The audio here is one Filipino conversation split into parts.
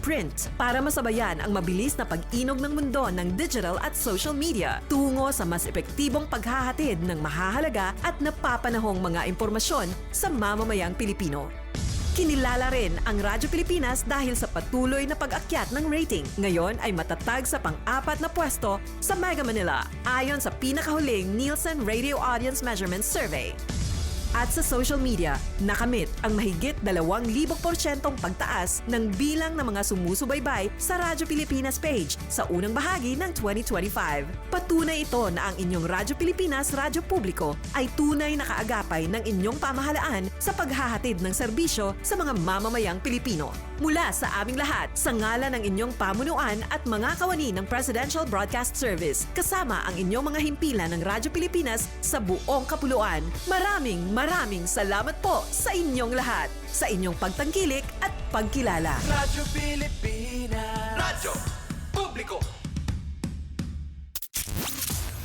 print para masabayan ang mabilis na pag-inog ng mundo ng digital at social media tungo sa mas epektibong paghahatid ng mahahalaga at napapanahong mga impormasyon sa mamamayang Pilipino. Kinilala rin ang Radyo Pilipinas dahil sa patuloy na pag-akyat ng rating. Ngayon ay matatag sa pang-4 na pwesto sa Mega Manila ayon sa pinakahuling Nielsen Radio Audience Measurement Survey. At sa social media, nakamit ang mahigit 2,000% pagtaas ng bilang ng mga sumusubaybay sa Radyo Pilipinas page sa unang bahagi ng 2025. Patunay ito na ang inyong Radyo Pilipinas Radyo Publiko ay tunay na kaagapay ng inyong pamahalaan sa paghahatid ng serbisyo sa mga mamamayang Pilipino. Mula sa aming lahat, sa ngalan ng inyong pamunuan at mga kawani ng Presidential Broadcast Service, kasama ang inyong mga himpilan ng Radyo Pilipinas sa buong kapuluan. Maraming salamat po sa inyong lahat, sa inyong pagtangkilik at pagkilala. Radyo Pilipinas. Radyo Publiko.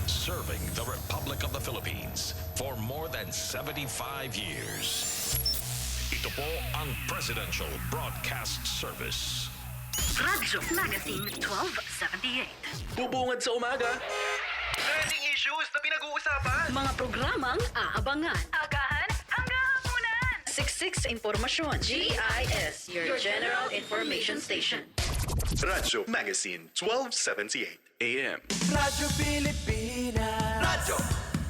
Serving the Republic of the Philippines for more than 75 years. Ito po ang Presidential Broadcast Service. Radyo Magazine 1278. Bubungad sa umaga. Trending issues na pinag-uusapan. Mga programang aabangan. Agahan hanggang hapunan. Siksik sa impormasyon. GIS, your General Information Station. Radyo Magazine 1278 AM. Radyo Pilipinas. Radyo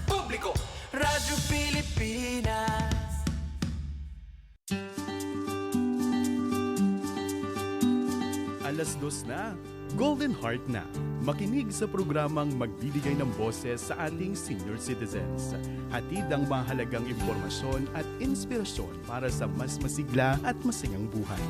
Publiko. Radyo Pilipinas. Alas 2 na, Golden Heart na. Makinig sa programang magbibigay ng boses sa ating senior citizens. Hatid ang mahalagang impormasyon at inspirasyon para sa mas masigla at masayang buhay.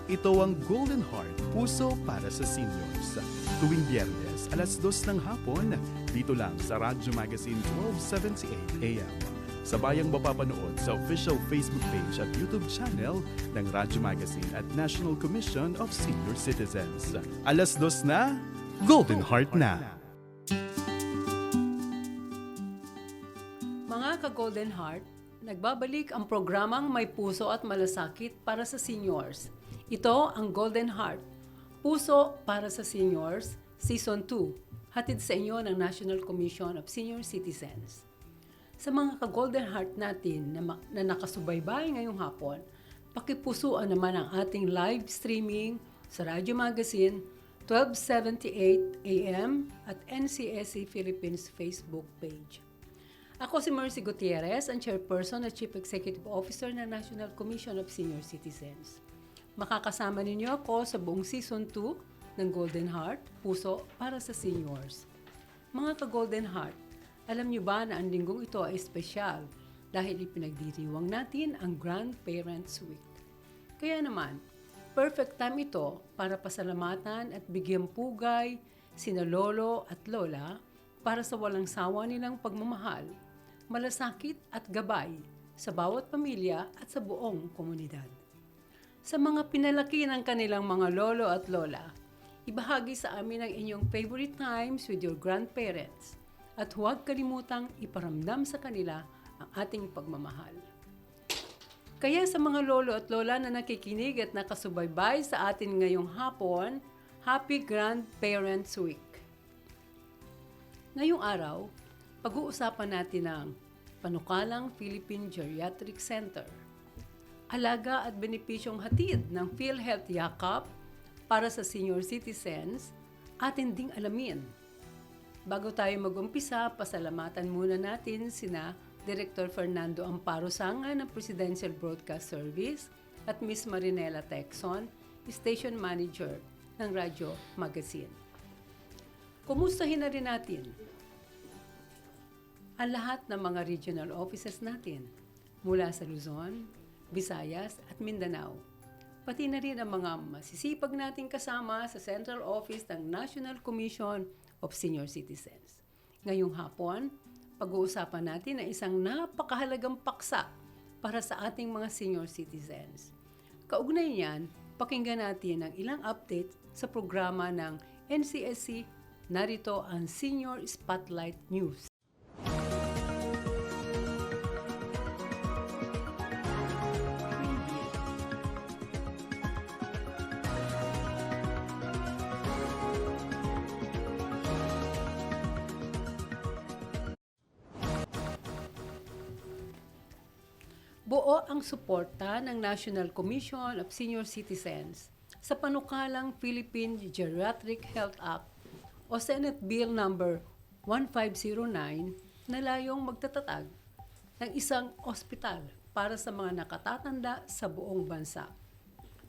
Ito ang Golden Heart, puso para sa seniors. Tuwing Biyernes, alas 2 ng hapon, dito lang sa Radyo Magazine 1278 AM. Sabayang mapapanood sa official Facebook page at YouTube channel ng Radyo Magazine at National Commission of Senior Citizens. Alas 2 na, Golden Heart na. Mga ka-Golden Heart, nagbabalik ang programang May Puso at Malasakit para sa seniors. Ito ang Golden Heart, Puso para sa Seniors, Season 2, hatid sa inyo ng National Commission of Senior Citizens. Sa mga ka-Golden Heart natin na nakasubaybay ngayong hapon, pakipusuan naman ang ating live streaming sa Radyo Magazine 1278 AM at NCSC Philippines Facebook page. Ako si Mercy Gutierrez, ang Chairperson at Chief Executive Officer ng National Commission of Senior Citizens. Makakasama ninyo ako sa buong Season 2 ng Golden Heart, Puso para sa Seniors. Mga ka-Golden Heart, alam niyo ba na ang linggong ito ay espesyal dahil ipinagdiriwang natin ang Grandparents Week. Kaya naman, perfect time ito para pasalamatan at bigyang pugay sina lolo at lola para sa walang sawa nilang pagmamahal, malasakit at gabay sa bawat pamilya at sa buong komunidad. Sa mga pinalaki ng kanilang mga lolo at lola, ibahagi sa amin ang inyong favorite times with your grandparents. At huwag kalimutang iparamdam sa kanila ang ating pagmamahal. Kaya sa mga lolo at lola na nakikinig at nakasubaybay sa atin ngayong hapon, Happy Grandparents Week! Ngayong araw, pag-uusapan natin ang Panukalang Philippine Geriatric Center, alaga at benepisyong hatid ng PhilHealth Yakap para sa senior citizens, atin ding alamin. Bago tayo mag-umpisa, pasalamatan muna natin sina Director Fernando Amparo Sanga ng Presidential Broadcast Service at Ms. Marinela Texon, Station Manager ng Radyo Magazine. Kumustahin na rin natin ang lahat ng mga regional offices natin mula sa Luzon, Visayas at Mindanao. Pati na rin ang mga masisipag nating kasama sa Central Office ng National Commission of Senior Citizens. Ngayong hapon, pag-uusapan natin ang isang napakahalagang paksa para sa ating mga senior citizens. Kaugnay niyan, pakinggan natin ang ilang update sa programa ng NCSC. Narito ang Senior Spotlight News. Buo ang suporta ng National Commission of Senior Citizens sa panukalang Philippine Geriatric Health Act o Senate Bill number 1509 na layong magtatatag ng isang ospital para sa mga nakatatanda sa buong bansa.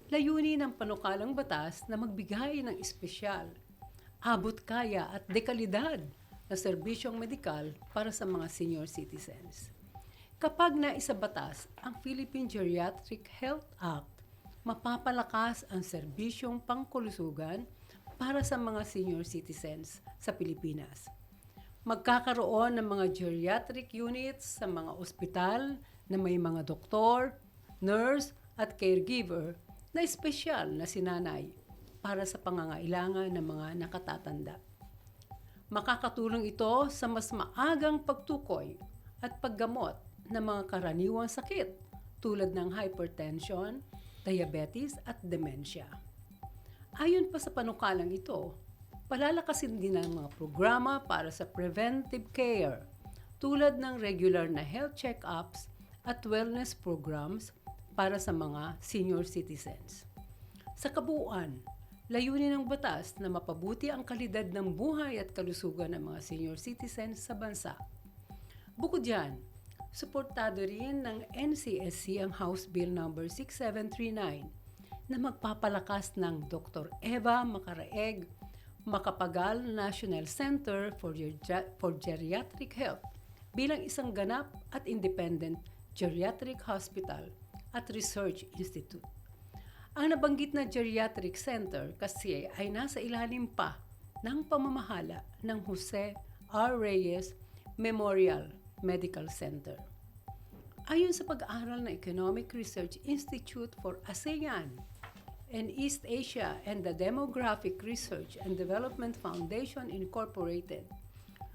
Layunin ng panukalang batas na magbigay ng espesyal, abot kaya at dekalidad na serbisyong medikal para sa mga senior citizens. Kapag naisabatas ang Philippine Geriatric Health Act, mapapalakas ang serbisyong pangkulusugan para sa mga senior citizens sa Pilipinas. Magkakaroon ng mga geriatric units sa mga ospital na may mga doktor, nurse at caregiver na espesyal na sinanay para sa pangangailangan ng mga nakatatanda. Makakatulong ito sa mas maagang pagtukoy at paggamot ng mga karaniwang sakit tulad ng hypertension, diabetes at dementia. Ayon pa sa panukalang ito, palalakasin din ang mga programa para sa preventive care tulad ng regular na health check-ups at wellness programs para sa mga senior citizens. Sa kabuuan, layunin ng batas na mapabuti ang kalidad ng buhay at kalusugan ng mga senior citizens sa bansa. Bukod diyan, suportado rin ng NCSC ang House Bill number 6739 na magpapalakas ng Dr. Eva Macaraeg Macapagal National Center for Geriatric Health bilang isang ganap at independent geriatric hospital at research institute. Ang nabanggit na geriatric center kasi ay nasa ilalim pa ng pamamahala ng Jose R. Reyes Memorial Medical Center. Ayon sa pag-aaral ng Economic Research Institute for ASEAN and East Asia and the Demographic Research and Development Foundation Incorporated,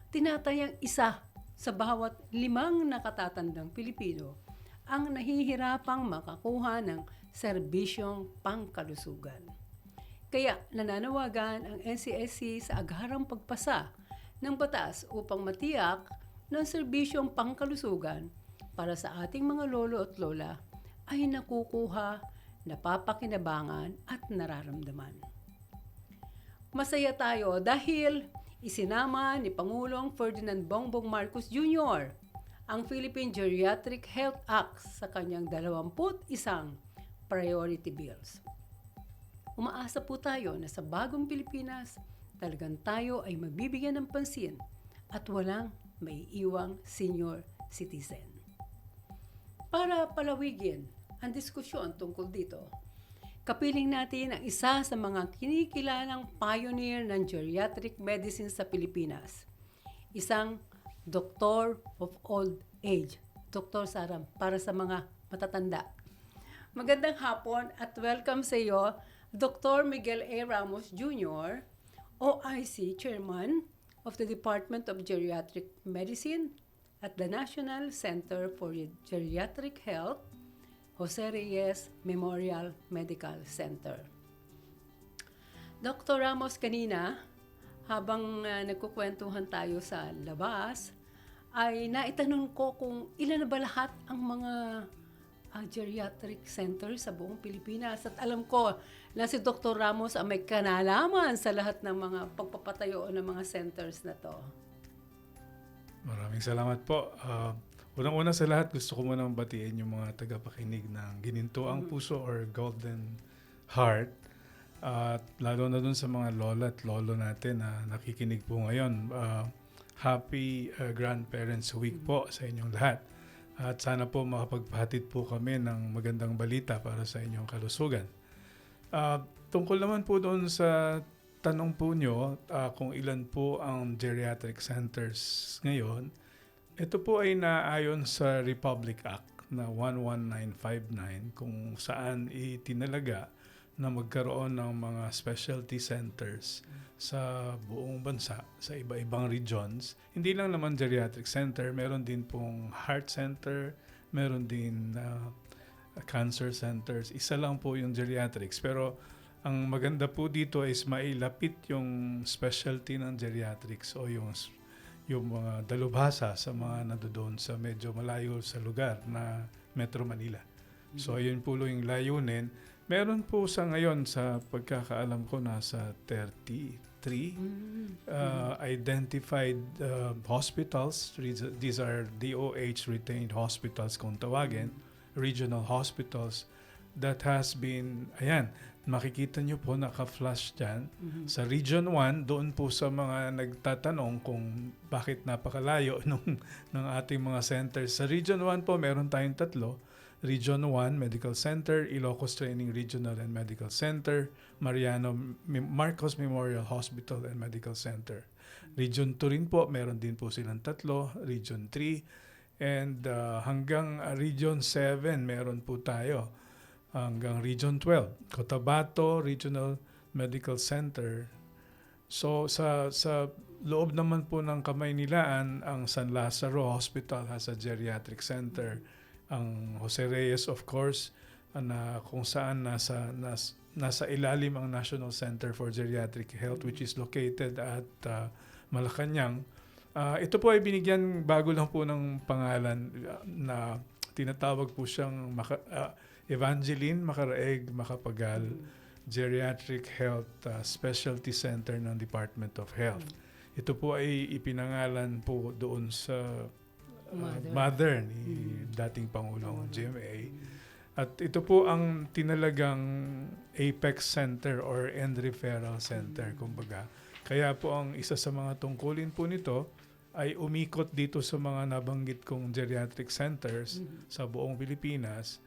tinatayang isa sa bawat 5 nakatatandang Pilipino ang nahihirapang makakuha ng serbisyong pangkalusugan. Kaya nananawagan ang NCSC sa agarang pagpasa ng batas upang matiyak ng serbisyong pangkalusugan para sa ating mga lolo at lola ay nakukuha, napapakinabangan at nararamdaman. Masaya tayo dahil isinama ni Pangulong Ferdinand Bongbong Marcos Jr. ang Philippine Geriatric Health Act sa kanyang 21 priority bills. Umaasa po tayo na sa bagong Pilipinas, talagang tayo ay mabibigyan ng pansin at walang may iwang senior citizen. Para palawigin ang diskusyon tungkol dito, kapiling natin ang isa sa mga kinikilalang pioneer ng geriatric medicine sa Pilipinas, isang Doctor of Old Age, Dr. Saram, para sa mga matatanda. Magandang hapon at welcome sa iyo, Dr. Miguel A. Ramos Jr., OIC Chairman of the Department of Geriatric Medicine at the National Center for Geriatric Health, Jose Reyes Memorial Medical Center. Dr. Ramos, kanina, habang nagkukwentuhan tayo sa labas, ay naitanong ko kung ilan na ba lahat ang mga geriatric center sa buong Pilipinas. At alam ko na si Dr. Ramos ang may kanalaman sa lahat ng mga pagpapatayo ng mga centers na to. Maraming salamat po. Unang-una sa lahat, gusto ko munang batiin yung mga tagapakinig ng Ginintoang Puso or Golden Heart. At lalo na dun sa mga lola at lolo natin na nakikinig po ngayon. Happy Grandparents Week po sa inyong lahat. At sana po makapagpahatid po kami ng magandang balita para sa inyong kalusugan. Tungkol naman po doon sa tanong po nyo kung ilan po ang geriatric centers ngayon, ito po ay naayon sa Republic Act na 11959 kung saan itinalaga na magkaroon ng mga specialty centers sa buong bansa, sa iba-ibang regions. Hindi lang naman geriatric center, meron din pong heart center, meron din cancer centers. Isa lang po yung geriatrics. Pero ang maganda po dito is mailapit yung specialty ng geriatrics o yung mga dalubhasa sa mga nandoon sa medyo malayo sa lugar na Metro Manila. So yun po yung layunin. Meron po sa ngayon sa pagkakaalam ko nasa 33 identified hospitals. These are DOH retained hospitals kung tawagin, regional hospitals that has been, ayan, makikita nyo po naka-flash dyan. Sa Region 1, doon po sa mga nagtatanong kung bakit napakalayo ng ating mga centers. Sa Region 1 po, meron tayong 3. Region 1 Medical Center, Ilocos Training Regional and Medical Center, Marcos Memorial Hospital and Medical Center. Region 2 rin po, meron din po silang 3, Region 3, and hanggang Region 7 meron po tayo. Hanggang Region 12, Cotabato Regional Medical Center. So sa loob naman po ng Kamaynilaan, ang San Lazaro Hospital has a geriatric center. Ang Jose Reyes, of course, na kung saan nasa ilalim ang National Center for Geriatric Health, which is located at Malacanang. Ito po ay binigyan bago lang po ng pangalan na tinatawag po siyang Evangeline Macaraeg Macapagal Geriatric Health Specialty Center ng Department of Health. Ito po ay ipinangalan po doon sa mother ni dating Pangulong GMA. At ito po ang tinalagang Apex Center or End Referral Center, kumbaga. Kaya po ang isa sa mga tungkulin po nito ay umikot dito sa mga nabanggit kong geriatric centers sa buong Pilipinas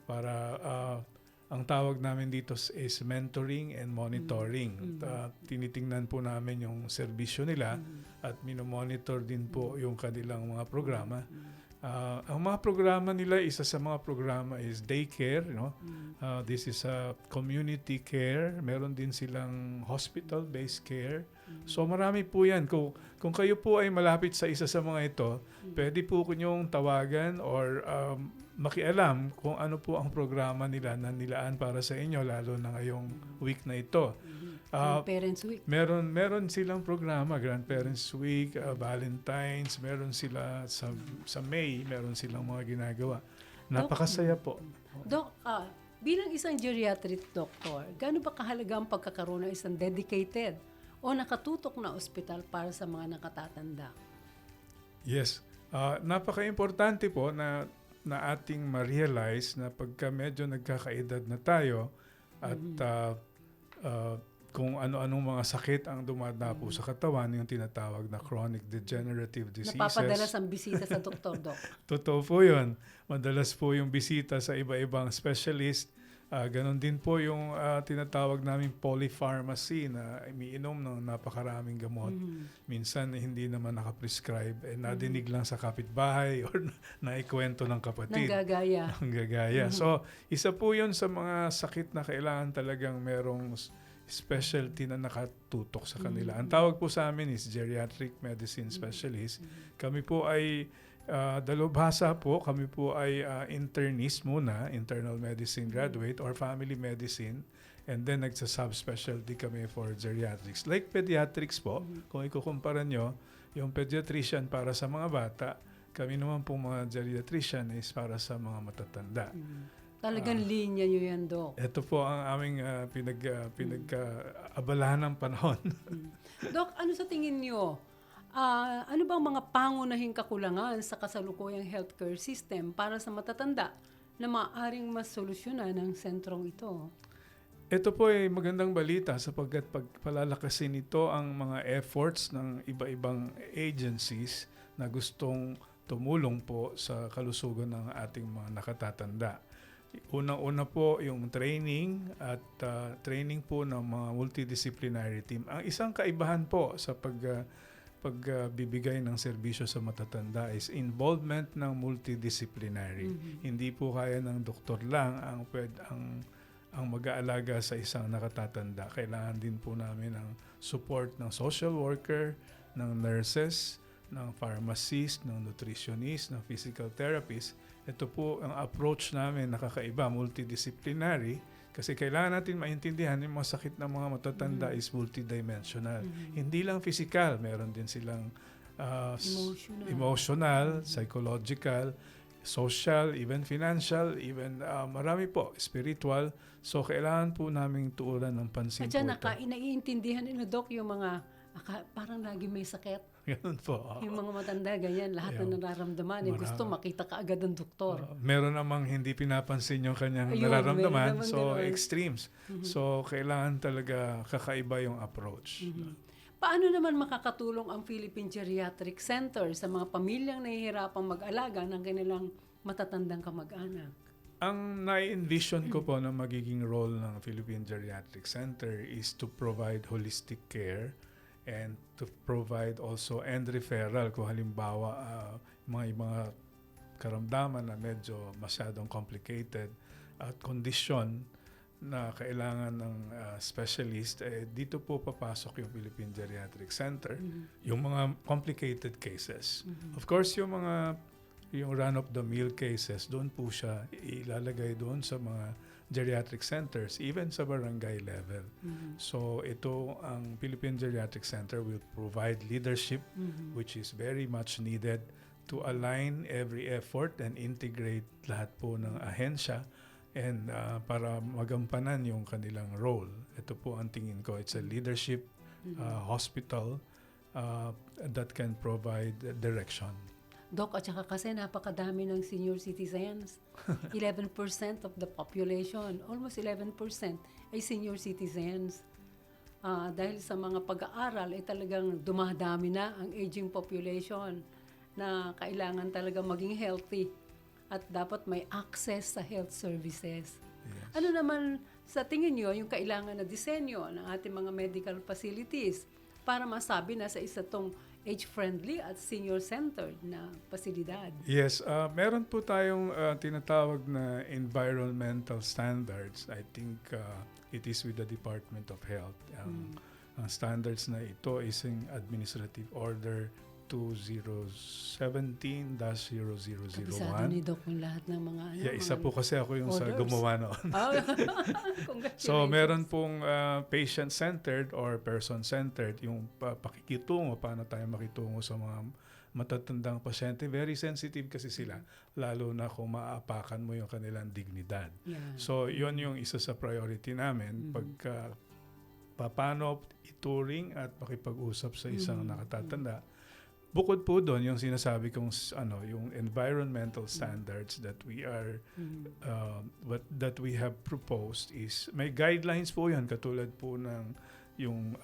para ang tawag namin dito is mentoring and monitoring. Tinitingnan po namin yung serbisyo nila at minomonitor din po yung kanilang mga programa. Ang mga programa nila, isa sa mga programa is daycare. No? This is a community care. Meron din silang hospital-based care. So marami po yan. Kung kayo po ay malapit sa isa sa mga ito, pwede po kunyong tawagan or makialam kung ano po ang programa nila na nilaan para sa inyo, lalo na ngayong week na ito. Parents Week. Meron silang programa, Grandparents Week, Valentine's, meron sila sa May, meron silang mga ginagawa. Napakasaya po. Doc, bilang isang geriatric doctor, gaano ba kahalaga ang pagkakaroon ng isang dedicated o nakatutok na ospital para sa mga nakatatanda? Yes. Napaka-importante po na ating ma-realize na pagka medyo nagkakaedad na tayo at kung ano-anong mga sakit ang dumadapo sa katawan, yung tinatawag na chronic degenerative diseases. Napapadalas ang bisita sa doktor, Doc. Totoo po yun. Madalas po yung bisita sa iba-ibang specialist. Ganon din po yung tinatawag namin polypharmacy na umiinom ng napakaraming gamot. Minsan hindi naman nakaprescribe. Nadinig lang sa kapitbahay or naikwento ng kapatid. Nanggagaya. So, isa po yun sa mga sakit na kailangan talagang merong specialty na nakatutok sa kanila. Ang tawag po sa amin is geriatric medicine specialist. Kami po ay dalubhasa po, kami po ay internist muna, internal medicine graduate or family medicine, and then nagsa-subspecialty kami for geriatrics. Like pediatrics po, kung ikukumpara nyo, yung pediatrician para sa mga bata, kami naman po mga geriatrician is para sa mga matatanda. Talagang linya nyo yan, Doc. Ito po ang aming pinag-abalahan ng panahon. Doc, ano sa tingin nyo? Ano bang mga pangunahing kakulangan sa kasalukuyang healthcare system para sa matatanda na maaaring masolusyonan ng sentrong ito? Ito po ay magandang balita sapagkat pagpalalakasin ito ang mga efforts ng iba-ibang agencies na gustong tumulong po sa kalusugan ng ating mga nakatatanda. Unang-una po yung training at training po ng mga multidisciplinary team. Ang isang kaibahan po sa pagbibigay ng serbisyo sa matatanda is involvement ng multidisciplinary. Hindi po kaya ng doktor lang ang mag-aalaga sa isang nakatatanda. Kailangan din po namin ang support ng social worker, ng nurses, ng pharmacist, ng nutritionist, ng physical therapist. Ito po ang approach namin nakakaiba, multidisciplinary, kasi kailangan natin maintindihan yung mga sakit ng mga matatanda is multidimensional. Hindi lang physical, meron din silang emotional, psychological, social, even financial, even marami po, spiritual. So, kailangan po namin tuuran ng pansin At dyan, po ito. naiintindihan nila, Doc, yung mga parang lagi may sakit. Ganun po. oo. Yung mga matanda, ganyan, lahat Ayun. na nararamdaman. Eh, gusto makita ka agad ng doktor. Meron namang hindi pinapansin yung kanyang Ayun, nararamdaman. meron naman So, ganun. extremes. So, kailangan talaga kakaiba yung approach. Paano naman makakatulong ang Philippine Geriatric Center sa mga pamilyang nahihirapang mag-alaga ng kanilang matatandang kamag-anak? Ang nai-envision ko po na magiging role ng Philippine Geriatric Center is to provide holistic care and to provide also and referral kung halimbawa mga karamdaman na medyo masyadong complicated at kondisyon na kailangan ng specialist, dito po papasok yung Philippine Geriatric Center, yung mga complicated cases. Of course, yung run-of-the-mill cases, doon po siya ilalagay doon sa mga geriatric centers, even sa barangay level. So, ito, ang Philippine Geriatric Center will provide leadership, which is very much needed to align every effort and integrate lahat po ng ahensya and para magampanan yung kanilang role. Ito po ang tingin ko. It's a leadership hospital that can provide direction. Doc, at saka kasi napakadami ng senior citizens. 11% of the population, almost 11% ay senior citizens. Dahil sa mga pag-aaral, ay talagang dumadami na ang aging population na kailangan talaga maging healthy at dapat may access sa health services. Yes. Ano naman sa tingin nyo yung kailangan na disenyo ng ating mga medical facilities para masabi na sa isa tong age-friendly at senior-centered na pasilidad? Yes, meron po tayong tinatawag na environmental standards. I think it is with the Department of Health. Ang standards na ito is in Administrative Order 2017-0001. Kabisado ni Doc yung lahat ng mga Yeah, isa po kasi ako yung sa orders. gumawa noon. Congratulations. So, meron pong patient-centered or person-centered, yung pakikitungo, paano tayo makitungo sa mga matatandang pasyente. Very sensitive kasi sila, lalo na kung maaapakan mo yung kanilang dignidad. Yeah. So, yun yung isa sa priority namin. Pagka paano ituring at makipag-usap sa isang nakatatanda. Bukod po doon, yung sinasabi kong yung environmental standards that we are that we have proposed is may guidelines po yan, katulad po ng yung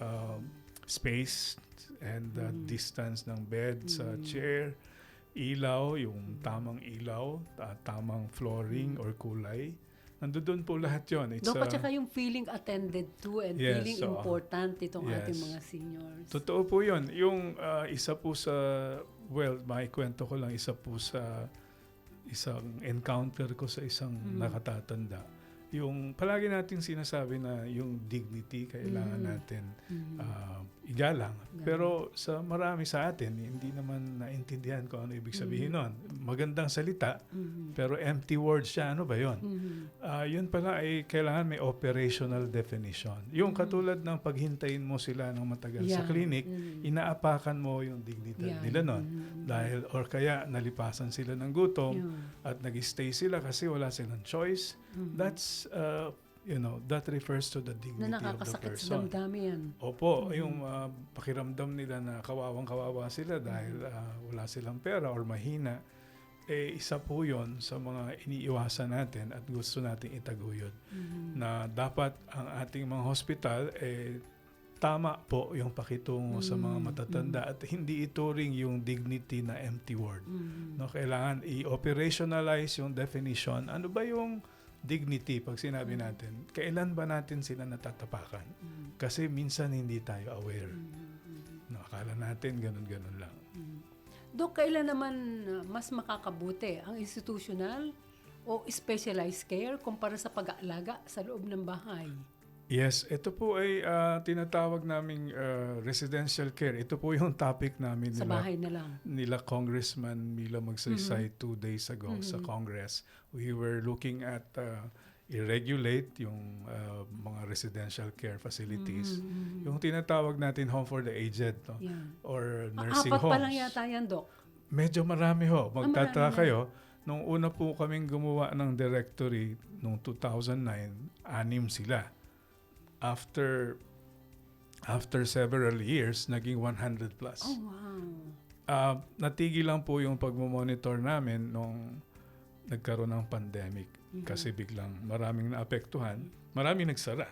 space and distance ng bed sa chair, ilaw, yung tamang ilaw, tamang flooring or kulay. Nandoon po lahat yun. Doc, at saka yung feeling attended to and Yes, feeling so, important itong yes. ating mga seniors. Totoo po yun. Yung isa po sa, maikwento ko lang, isa po sa isang encounter ko sa isang nakatatanda. Yung palagi nating sinasabi na yung dignity kailangan natin igalang. Pero sa marami sa atin, hindi naman naintindihan ko ano ibig sabihin nun. Magandang salita, pero empty words siya. Ano ba yun? Yun pala ay kailangan may operational definition. Yung katulad ng paghintayin mo sila ng matagal sa clinic, inaapakan mo yung dignidad nila nun. Dahil or kaya nalipasan sila ng gutom at nag-stay sila kasi wala silang choice. That's that refers to the dignity Na of the nakakasakit sa person. damdamin yan. Opo, yung pakiramdam nila na kawawang-kawawa sila dahil wala silang pera or mahina, isa po yun sa mga iniiwasan natin at gusto nating itaguyod. Na dapat ang ating mga hospital, tama po yung pakitungo sa mga matatanda at hindi ituring yung dignity na empty word. No, kailangan i-operationalize yung definition. Ano ba yung dignity pag sinabi natin? Kailan ba natin sila natatapakan? Kasi minsan hindi tayo aware. No, akala natin ganun-ganun lang. Dok, kailan naman mas makakabuti ang institutional o specialized care kumpara sa pag-aalaga sa loob ng bahay? Yes, ito po ay tinatawag naming residential care. Ito po yung topic namin Sa bahay na lang. nila Congressman Mila Magsaysay 2 days ago sa Congress. We were looking at i-regulate yung mga residential care facilities. Yung tinatawag natin home for the aged, no? Yeah. Or nursing Apat homes. pa lang yata yan, Dok. Medyo marami ho. Magtataka marami na. kayo nung una po kaming gumawa ng directory noong 2009, 6 sila. After several years, naging 100 plus. Oh, wow. Natigil lang po yung pagmamonitor namin nung nagkaroon ng pandemic. Kasi biglang maraming naapektuhan, maraming nagsara.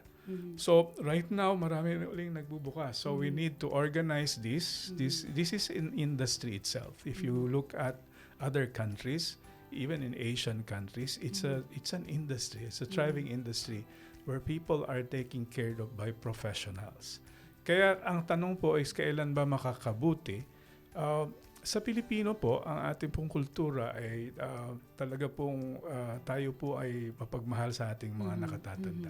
So right now, marami uling nagbubukas. So we need to organize this. This is in industry itself. If you look at other countries, even in Asian countries, it's an industry. It's a thriving industry where people are taken care of by professionals. Kaya ang tanong po is kailan ba makakabuti? Sa Pilipino po, ang ating pong kultura ay talaga pong tayo po ay mapagmahal sa ating mga nakatatanda.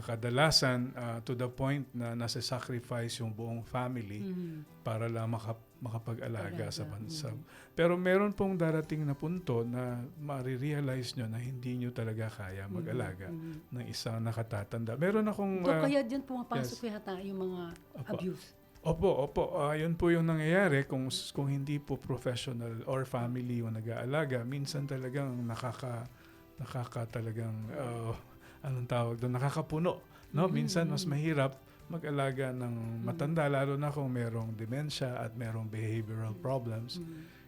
Kadalasan, to the point na nasa-sacrifice yung buong family para lang makapag-alaga sa bansa. Pero meron pong darating na punto na marirealize nyo na hindi nyo talaga kaya mag-alaga ng isang nakatatanda. Meron akong... Kaya dyan pumapasok yata yung mga abuse. Opo. Yun po yung nangyayari kung hindi po professional or family yung nag-aalaga. Minsan talagang nakaka talagang anong tawag doon, nakakapuno. No? Minsan mas mahirap mag-alaga ng matanda, lalo na kung merong dementia at merong behavioral problems.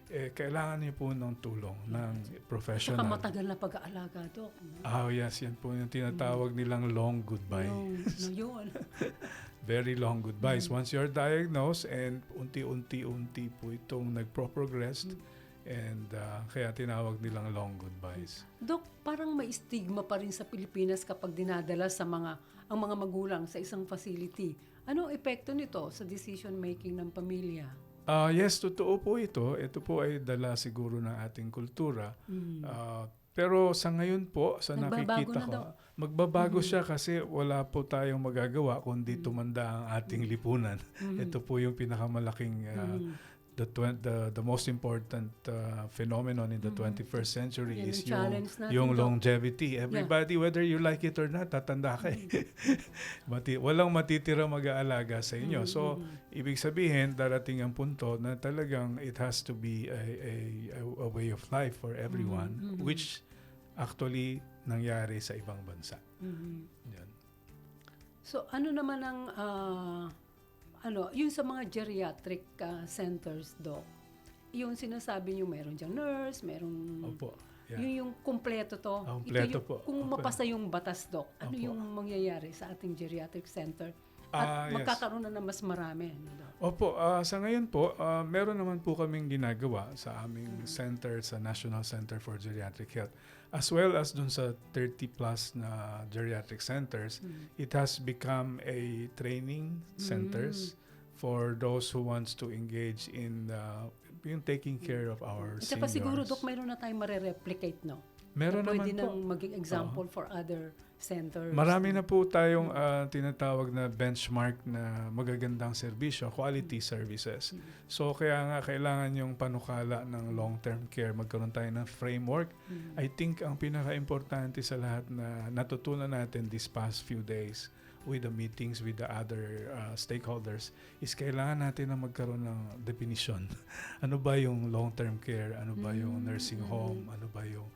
Kailangan niyo po ng tulong ng professional. Saka matagal na pag-aalaga, Dok. Yes. Yan po yung tinatawag nilang long goodbye. No, yun. Very long goodbyes. Once you're diagnosed and unti-unti po itong nagpo-progress and kaya tinawag nilang long goodbyes. Dok, parang may stigma pa rin sa Pilipinas kapag dinadala ang mga magulang sa isang facility. Anong epekto nito sa decision making ng pamilya? Yes, totoo po ito. Ito po ay dala siguro ng ating kultura. Pero sa ngayon po, sa nakikita ko, magbabago siya kasi wala po tayong magagawa kundi tumanda ang ating lipunan. Ito po yung pinakamalaking, the most important phenomenon in the 21st century is yung longevity. Everybody, whether you like it or not, tatanda ka eh. Walang matitira mag-aalaga sa inyo. So, ibig sabihin, darating ang punto na talagang it has to be a way of life for everyone, which actually nangyari sa ibang bansa. Yan. So, ano naman ang yung sa mga geriatric centers, Doc, yung sinasabi niyo meron diyang nurse, merong... Opo. Yeah. Yung kumpleto to. Kumpleto po. Kung mapasa yung batas, Doc, ano yung mangyayari sa ating geriatric center? At magkakaroon na mas marami. Doc? Opo. Sa ngayon po, meron naman po kaming ginagawa sa aming center, sa National Center for Geriatric Health. As well as dun sa 30 plus na geriatric centers, it has become a training centers for those who wants to engage in yung taking care of our seniors. At saka siguro, Doc, mayroon na tayong marereplicate, no? Meron na pwede naman po. nang maging example for other centers. Marami na po tayong tinatawag na benchmark na magagandang serbisyo, quality services. So kaya nga kailangan yung panukala ng long-term care, magkaroon tayo ng framework. I think ang pinaka-importante sa lahat na natutunan natin these past few days with the meetings with the other stakeholders is kailangan natin na magkaroon ng definition. Ano ba yung long-term care? Ano ba yung nursing home? Ano ba yung...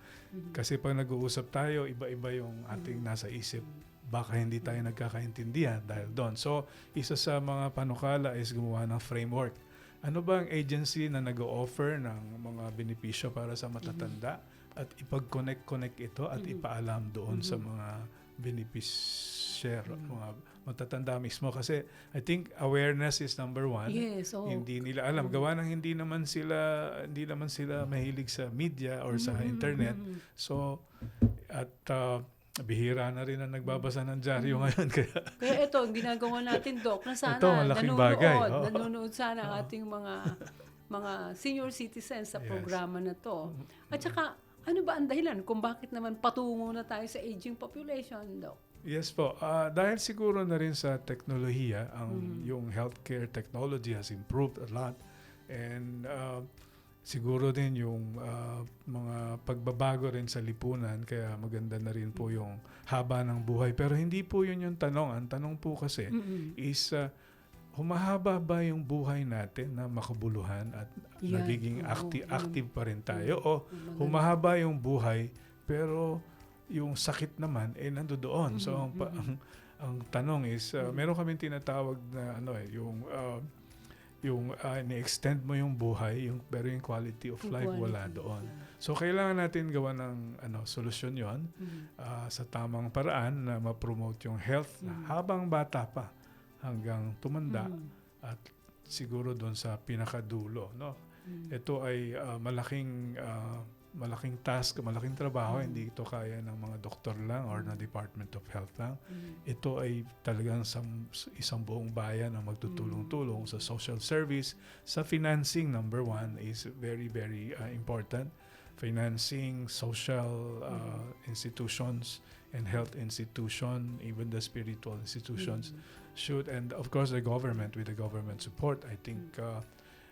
Kasi pag nag-uusap tayo, iba-iba yung ating nasa isip. Baka hindi tayo nagkakaintindihan dahil doon. So, isa sa mga panukala is gumawa ng framework. Ano ba ang agency na nag-o-offer ng mga benepisyo para sa matatanda at ipag-connect ito at ipaalam doon sa mga beneficiary, mga matatanda mismo. Kasi I think awareness is number one. Yes, Hindi nila alam. Gawa ng hindi naman sila mahilig sa media or sa internet. So, at bihira na rin ang nagbabasa ng dyaryo ngayon. Kaya ito, ang ginagawa natin, Doc, na sana ito, malaking bagay. Nanonood sana ang ating mga senior citizens sa programa na to. At saka, ano ba ang dahilan kung bakit naman patungo na tayo sa aging population, Doc? Yes po. Dahil siguro na rin sa teknolohiya, yung healthcare technology has improved a lot. And siguro din yung mga pagbabago rin sa lipunan, kaya maganda na rin po yung haba ng buhay. Pero hindi po yun yung tanong. Ang tanong po kasi is humahaba ba yung buhay natin na makabuluhan at Yan. nagiging Oo, active pa rin tayo? O Maganda. humahaba yung buhay pero yung sakit naman nandoon. So ang tanong is meron kaming tinatawag na yung ni-extend mo yung buhay, pero yung quality of Yung life quality, wala doon. So kailangan natin gawa ng solusyon 'yon sa tamang paraan na ma-promote yung health na habang bata pa hanggang tumanda at siguro doon sa pinakadulo, no. Ito ay malaking task, malaking trabaho, hindi ito kaya ng mga doktor lang or ng Department of Health lang. Ito ay talagang isang buong bayan ang magtutulong-tulong sa social service, sa financing. Number one is very, very important. Financing social institutions and health institution, even the spiritual institutions should, and of course the government, with the government support, I think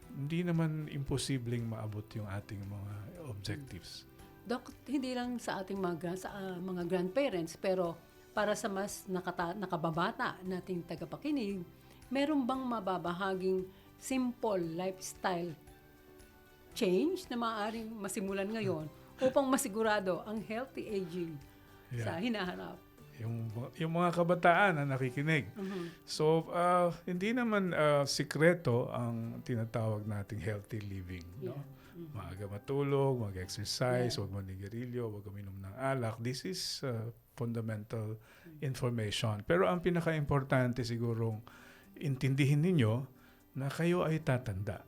hindi naman imposibleng maabot yung ating mga objectives. Dok, hindi lang sa ating mga grandparents, pero para sa mas nakababata nating tagapakinig, meron bang mababahaging simple lifestyle change na maaaring masimulan ngayon upang masigurado ang healthy aging sa hinaharap? Yung mga kabataan na nakikinig. So, hindi naman sikreto ang tinatawag nating healthy living. No? Maaga matulog, mag-exercise, huwag manigarilyo, huwag uminom ng alak. This is fundamental information. Pero ang pinaka-importante sigurong intindihin ninyo na kayo ay tatanda.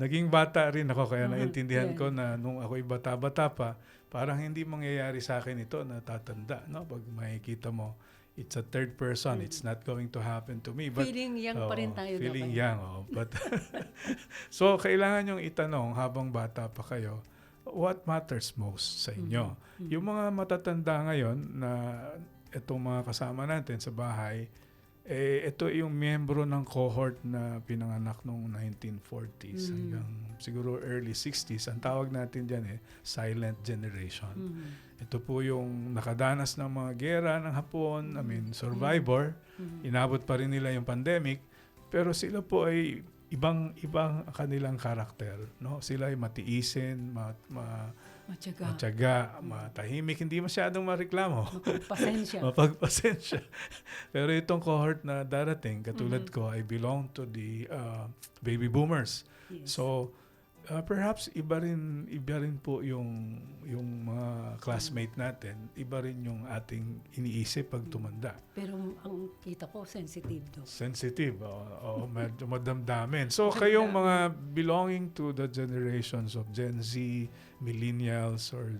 Naging bata rin ako, kaya naintindihan ko na nung ako'y bata-bata pa, parang hindi mangyayari sa akin ito na tatanda. No? Pag makikita mo, it's a third person. It's not going to happen to me. But, Feeling young pa rin tayo. Feeling young. But so, kailangan yung itanong habang bata pa kayo, what matters most sa inyo? Yung mga matatanda ngayon na itong mga kasama natin sa bahay, ito yung miyembro ng cohort na pinanganak noong 1940s hanggang siguro early 60s. Ang tawag natin dyan silent generation. Ito po yung nakadanas ng mga gera ng Hapon, survivor. Inabot pa rin nila yung pandemic, pero sila po ay ibang kanilang karakter. No? Sila ay matiisin, matyaga, matahimik, hindi masyadong mareklamo. Mapagpasensya. Pero itong cohort na darating, katulad ko, I belong to the baby boomers. Yes. So, perhaps iba rin po yung mga classmate natin, iba rin yung ating iniisip pag tumanda. Pero ang kita ko, sensitive daw. Sensitive, medyo madamdamin. So, kayong mga belonging to the generations of Gen Z, millennials, or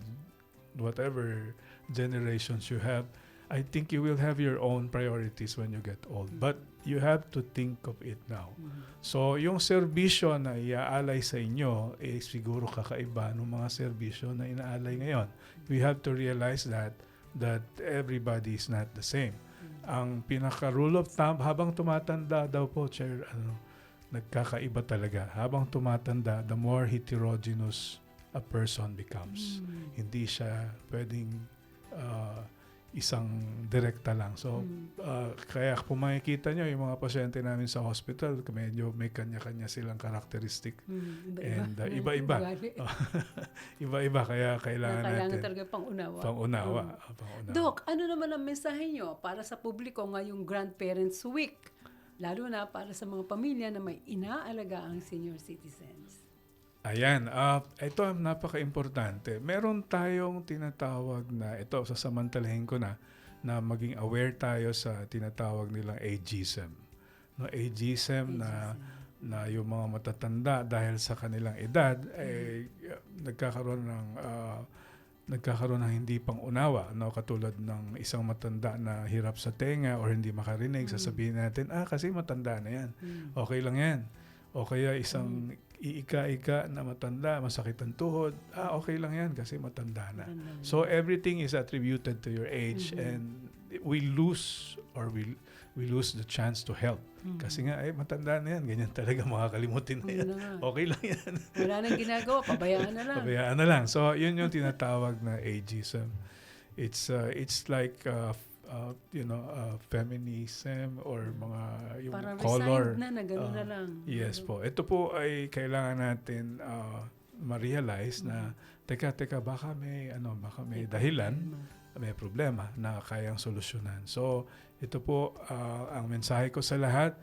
whatever generations you have, I think you will have your own priorities when you get old. But you have to think of it now. So, yung serbisyo na iaalay sa inyo, siguro kakaiba ng mga serbisyo na inaalay ngayon. We have to realize that everybody is not the same. Ang pinaka-rule of thumb, habang tumatanda daw po, Chair, nagkakaiba talaga. Habang tumatanda, the more heterogeneous a person becomes. Hindi siya pwedeng isang direkta lang. So, kaya kung makikita nyo, yung mga pasyente namin sa hospital, medyo may kanya-kanya silang karakteristik. And iba-iba. Iba-iba, kaya kailangan natin talaga pangunawa. Pangunawa. Dok, ano naman ang mensahe nyo para sa publiko ngayong Grandparents Week? Lalo na para sa mga pamilya na may inaalaga ang senior citizens. Ayan, ito ang napaka-importante. Meron tayong tinatawag na, ito, sasamantalahin ko na maging aware tayo sa tinatawag nilang ageism. No, ageism na yung mga matatanda dahil sa kanilang edad, nagkakaroon ng hindi pang unawa. No? Katulad ng isang matanda na hirap sa tenga or hindi makarinig, sasabihin natin, kasi matanda na yan. Okay lang yan. O kaya isang iika-ika na matanda, masakit ang tuhod, okay lang yan kasi matanda na. So everything is attributed to your age and we lose the chance to help. Kasi nga, matanda na yan, ganyan talaga, makakalimutin na yan. Okay lang yan. Wala nang ginagawa, pabayaan na lang. Pabayaan na lang. So yun yung tinatawag na ageism. It's like feminism or mga yung color. Resigned na gano'n na lang. Yes po. Ito po ay kailangan natin ma-realize na teka baka may dahilan, may problema na kayang solusyonan. So ito po ang mensahe ko sa lahat,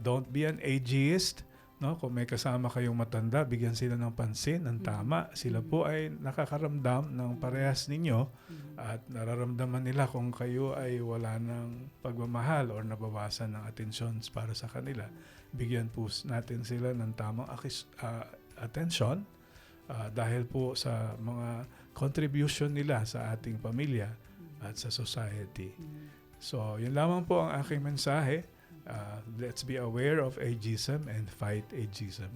don't be an ageist. No, kung may kasama kayong matanda, bigyan sila ng pansin, ng tama. Sila po ay nakakaramdam ng parehas ninyo at nararamdaman nila kung kayo ay wala ng pagmamahal or nabawasan ng atensyon para sa kanila. Bigyan po natin sila ng tamang atensyon dahil po sa mga contribution nila sa ating pamilya at sa society. So, yun lamang po ang aking mensahe. Let's be aware of ageism and fight ageism.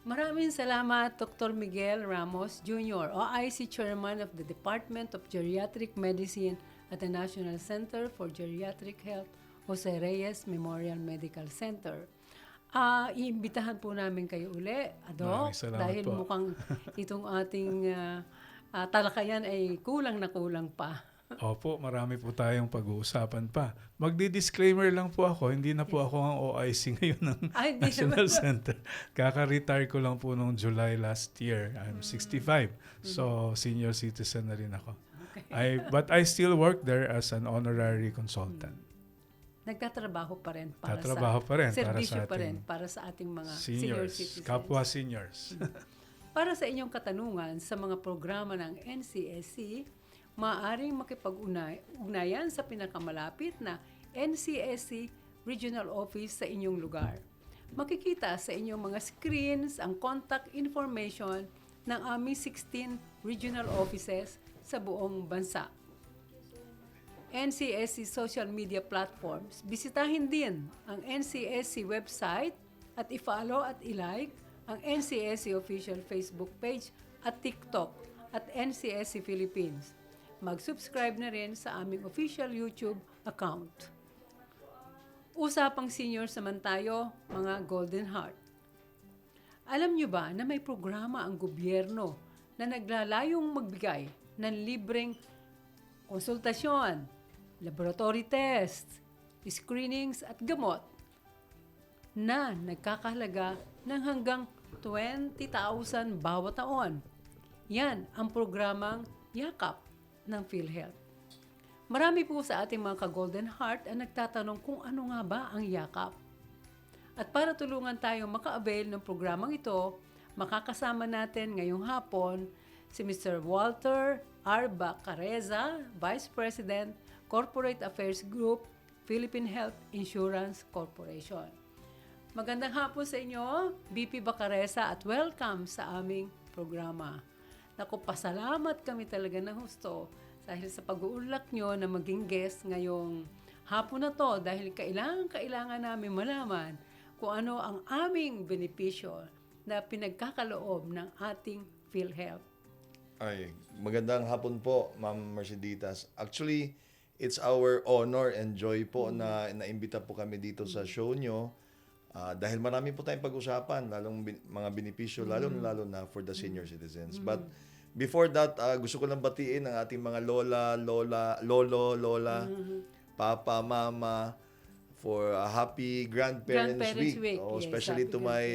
Maraming salamat, Dr. Miguel Ramos Jr., OIC Chairman of the Department of Geriatric Medicine at the National Center for Geriatric Health, Jose Reyes Memorial Medical Center. Iimbitahan po namin kayo uli, Ado, Maraming salamat dahil po. mukhang itong ating talakayan ay kulang na kulang pa. Opo, marami po tayong pag-uusapan pa. Magdi-disclaimer lang po ako, hindi na po ako ang OIC ngayon ng Hindi National naman. Center. Kaka-retire ko lang po noong July last year. I'm 65. So, senior citizen na rin ako. But I still work there as an honorary consultant. Nagtatrabaho pa rin para Tatrabaho pa rin para serbisyo sa pa rin ating para sa ating mga senior seniors, citizens. kapwa seniors. Para sa inyong katanungan sa mga programa ng NCSC, maaaring makipag-ugnayan sa pinakamalapit na NCSC Regional Office sa inyong lugar. Makikita sa inyong mga screens ang contact information ng aming 16 regional offices sa buong bansa. NCSC social media platforms. Bisitahin din ang NCSC website at i-follow at i-like ang NCSC official Facebook page at TikTok at NCSC Philippines. Mag-subscribe na rin sa aming official YouTube account. Usapang seniors naman tayo, mga Golden Heart. Alam nyo ba na may programa ang gobyerno na naglalayong magbigay ng libreng konsultasyon, laboratory tests, screenings at gamot na nagkakahalaga ng hanggang 20,000 bawat taon. Yan ang programang Yakap ng PhilHealth. Marami po sa ating mga ka-Golden Heart ang nagtatanong kung ano nga ba ang Yakap. At para tulungan tayo maka-avail ng programang ito, makakasama natin ngayong hapon si Mr. Walter R. Bacareza, Vice President, Corporate Affairs Group, Philippine Health Insurance Corporation. Magandang hapon sa inyo, BP Bacareza, at welcome sa aming programa. Naku, pasalamat kami talaga ng husto dahil sa pag-uulak nyo na maging guest ngayong hapon na to dahil kailangan namin malaman kung ano ang aming benepisyo na pinagkakaloob ng ating PhilHealth. Ay, magandang hapon po, Ma'am Merceditas. Actually, it's our honor and joy po na naimbita po kami dito sa show nyo. Dahil marami po tayong pag-usapan, lalong mga benepisyo, lalo na for the senior citizens. But before that, gusto ko lang batiin ang ating mga lolo, papa, mama, for a happy Grandparents Week. Oh, Yes, especially happy to my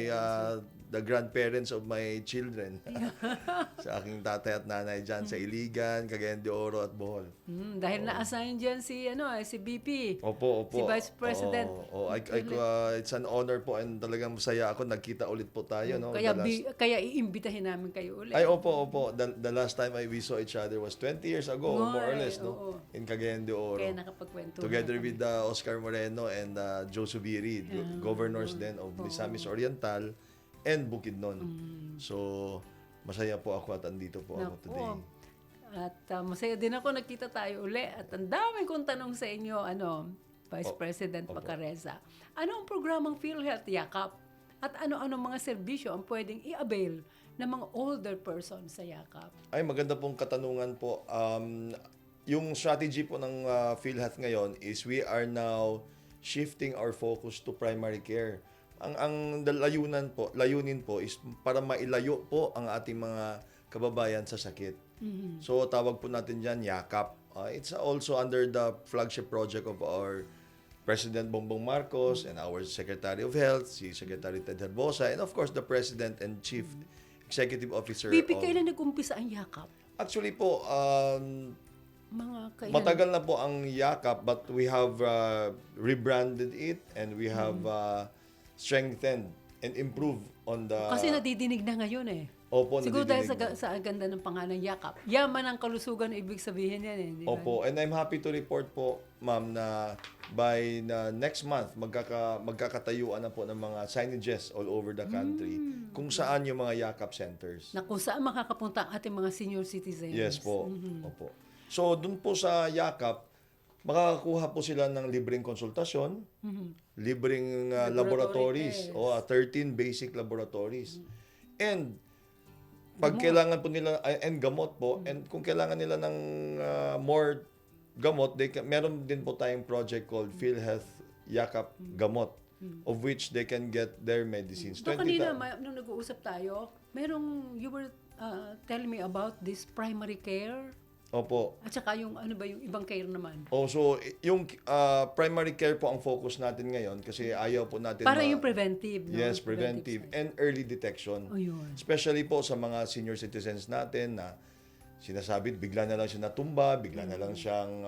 the grandparents of my children. Sa aking tatay at nanay dyan sa Iligan, Cagayan de Oro at Bohol. Dahil na-assign dyan si BP. Opo. Si Vice President. It's an honor po and talagang masaya ako. Nagkita ulit po tayo. No? Kaya iimbitahin namin kayo ulit. Ay, opo. The last time we saw each other was 20 years ago, more or less, no? oo. In Cagayan de Oro. Kaya nakapagkwento. Together with Oscar Moreno and Joe Subiri, governors then of Misamis Oriental and Bukidnon. So, masaya po ako at andito po ako today. At masaya din ako nakita tayo uli. At ang dami kong tanong sa inyo, Vice President Bacareza. Ano ang programang PhilHealth Yakap? At ano-ano mga serbisyo ang pwedeng i-avail ng mga older person sa Yakap? Ay, maganda pong katanungan po. Yung strategy po ng PhilHealth ngayon is we are now shifting our focus to primary care. Ang layunin po is para mailayo po ang ating mga kababayan sa sakit. So tawag po natin diyan Yakap. It's also under the flagship project of our President Bongbong Marcos and our Secretary of Health, si Secretary Ted Herbosa, and of course, the President and Chief Executive Officer Pipi, of... kailan nag-umpisa ang yakap? Actually po, Mga kailan? matagal na po ang yakap, but we have rebranded it and we have strengthened and improved on the... Kasi nadidinig na ngayon eh. Opo, Siguro dahil nadidinig na. sa ganda ng pangalan yakap. Yaman ang kalusugan, ibig sabihin yan eh. Di ba? Opo, and I'm happy to report po, ma'am, na by next month, magkakatayuan na po ng mga signages all over the country kung saan yung mga yakap centers. Na kung saan makakapunta ang ating mga senior citizens. Yes po. Opo. So, dun po sa yakap, makakakuha po sila ng libreng konsultasyon, libreng laboratories, Laboratory tests. 13 basic laboratories. And pag kailangan po nila, and gamot po, and kung kailangan nila ng more gamot, meron din po tayong project called PhilHealth Yakap Gamot, of which they can get their medicines. So, kanina, nung nag-uusap tayo, you were telling me about this primary care. Opo. At saka yung ano ba yung ibang care naman? So yung primary care po ang focus natin ngayon kasi ayaw po natin Para yung preventive, no? Yes, preventive and early detection. Oh, yun. Especially po sa mga senior citizens natin na sinasabi bigla na lang siya natumba, bigla na lang siyang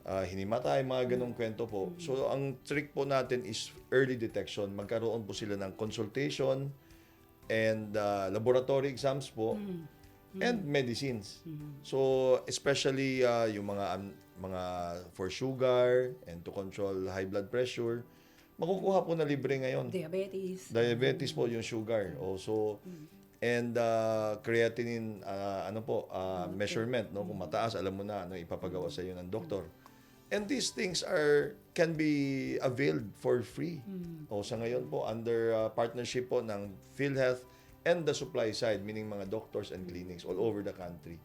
hinimatay, mga ganong kwento po. So ang trick po natin is early detection. Magkaroon po sila ng consultation and laboratory exams po. And medicines. So especially yung mga for sugar and to control high blood pressure, makukuha po na libre ngayon. Diabetes po yung sugar. Also and creatinine measurement, no, kung mataas alam mo na ano ipapagawa sa iyo ng doktor. And these things can be availed for free. O sa ngayon po under partnership po ng PhilHealth and the supply side, meaning mga doctors and clinics all over the country.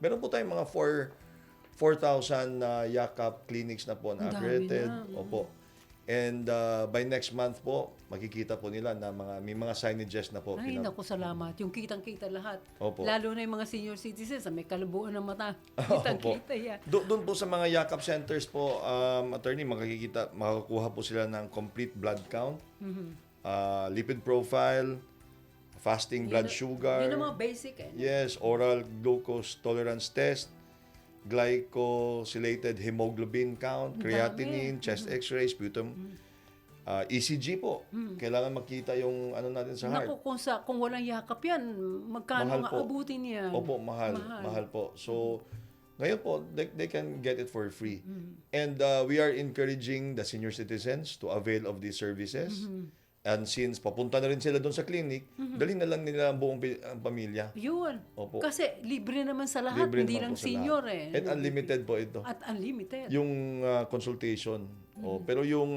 Meron po tayong mga 4,000 yakap clinics na po na accredited. Opo. And by next month po, makikita po nila na may mga signages na po. Ay, naku, salamat. Yung kitang-kita lahat. Opo. Lalo na yung mga senior citizens, may kalabuan ng mata. Kitang-kita yan. Doon po sa mga yakap centers po, attorney, makakuha po sila ng complete blood count, lipid profile, fasting blood sugar. Yun ang mga basic eh. Yes, oral glucose tolerance test, glycosylated hemoglobin count, creatinine, chest x-ray, sputum, ECG po. Kailangan makita yung ano natin sa heart. Naku, kung walang yakap yan, magkano nga abutin yan? Opo, mahal po. So, ngayon po, they can get it for free. And we are encouraging the senior citizens to avail of these services. And since papunta na rin sila doon sa clinic, dali na lang nila ang buong pamilya. Yun. Opo. Kasi libre naman sa lahat, Libre hindi naman lang po sa senior lahat. eh. And unlimited po ito. At unlimited. Yung consultation. Pero yung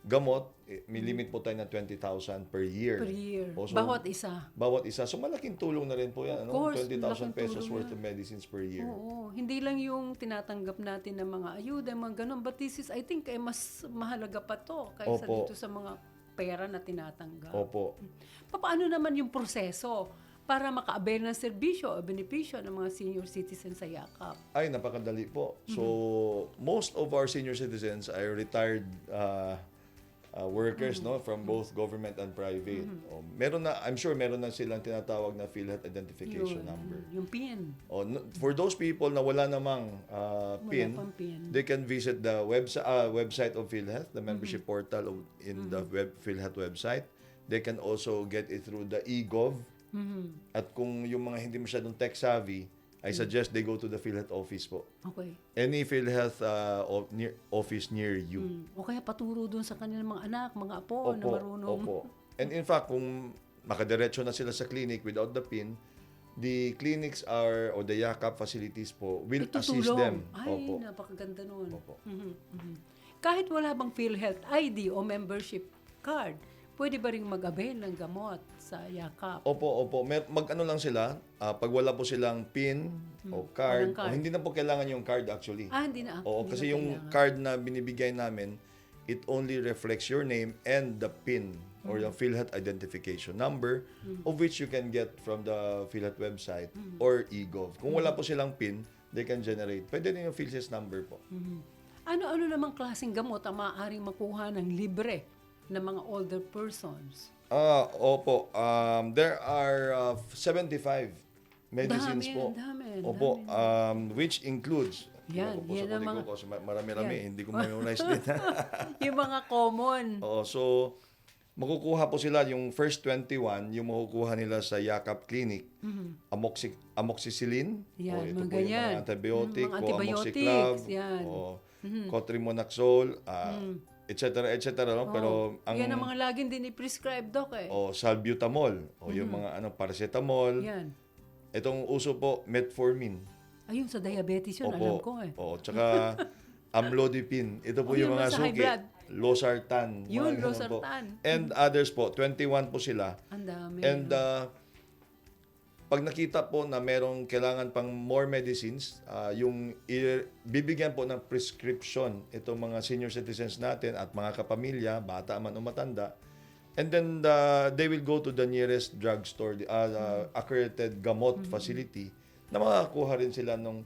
gamot, may limit po tayo na 20,000 per year. Per year. So, Bawat isa. Bawat isa. So malaking tulong na rin po yan. Of course, 20,000 pesos malaking worth tulong of medicines per year. Oo. Hindi lang yung tinatanggap natin ng mga ayuda, mga ganun. But this is, I think, mas mahalaga pa to kaysa Opo. dito sa mga pera na tinatanggap. Opo. Paano naman yung proseso para maka-avail ng serbisyo o benepisyo ng mga senior citizens sa yakap? Ay, napakadali po. So, most of our senior citizens are retired workers, no, from both government and private. Meron na, I'm sure meron na silang tinatawag na PhilHealth identification number. Yung PIN. For those people na wala namang PIN, pang PIN. they can visit the website of PhilHealth, the membership portal in the PhilHealth website. They can also get it through the eGov. At kung yung mga hindi masyadong tech savvy, I suggest they go to the PhilHealth office po. Okay. Any PhilHealth office near you. O kaya paturo dun sa kanilang mga anak, mga apo na marunong. Opo. And in fact, kung makadiretso na sila sa clinic without the PIN, the clinics or the yakap facilities po will assist them. Ay, Opo. napakaganda nun. Opo. Kahit wala bang PhilHealth ID o membership card, pwede ba rin mag-avail ng gamot sa yakap? Opo. Mag-ano lang sila, pag wala po silang PIN o card, o hindi na po kailangan yung card actually. Hindi na. Oo, Hindi kasi na yung kailangan. card na binibigay namin, it only reflects your name and the PIN or the PhilHealth identification number, of which you can get from the PhilHealth website or eGov. Kung wala po silang PIN, they can generate. Pwede din yung PhilHealth number po. Ano namang klaseng gamot ang maaaring makuha ng libre ng mga older persons? Opo. There are 75 medicines po. Dami. Opo, which includes Yan, Opo, yan sa ang ko mga- kasi marami-rami, Yan. hindi ko memorize din. Yung mga common. Oo, so makukuha po sila yung first 21, yung makukuha nila sa Yakap Clinic. Amoxicillin, Yan, ito mga po yung ganyan. mga antibiotic, Mga o antibiotics, amoxiclav, yan. o cotrimoxazole, et cetera, no? Pero ang Yan ang mga laging din i-prescribe, Doc, eh. o salbutamol, o yung mga paracetamol. Yan. Itong uso po, metformin. Ayun, sa diabetes yun, alam ko eh. Oo, tsaka amlodipine. Ito po yung yung mga sa high suki. blood. Losartan. Yun, mga ganun po. losartan. And others po, 21 po sila. Ang dami. And pag nakita po na merong kailangan pang more medicines, bibigyan po ng prescription itong mga senior citizens natin at mga kapamilya, bata man o matanda. And then they will go to the nearest drugstore, accredited gamot facility, na makakuha rin sila ng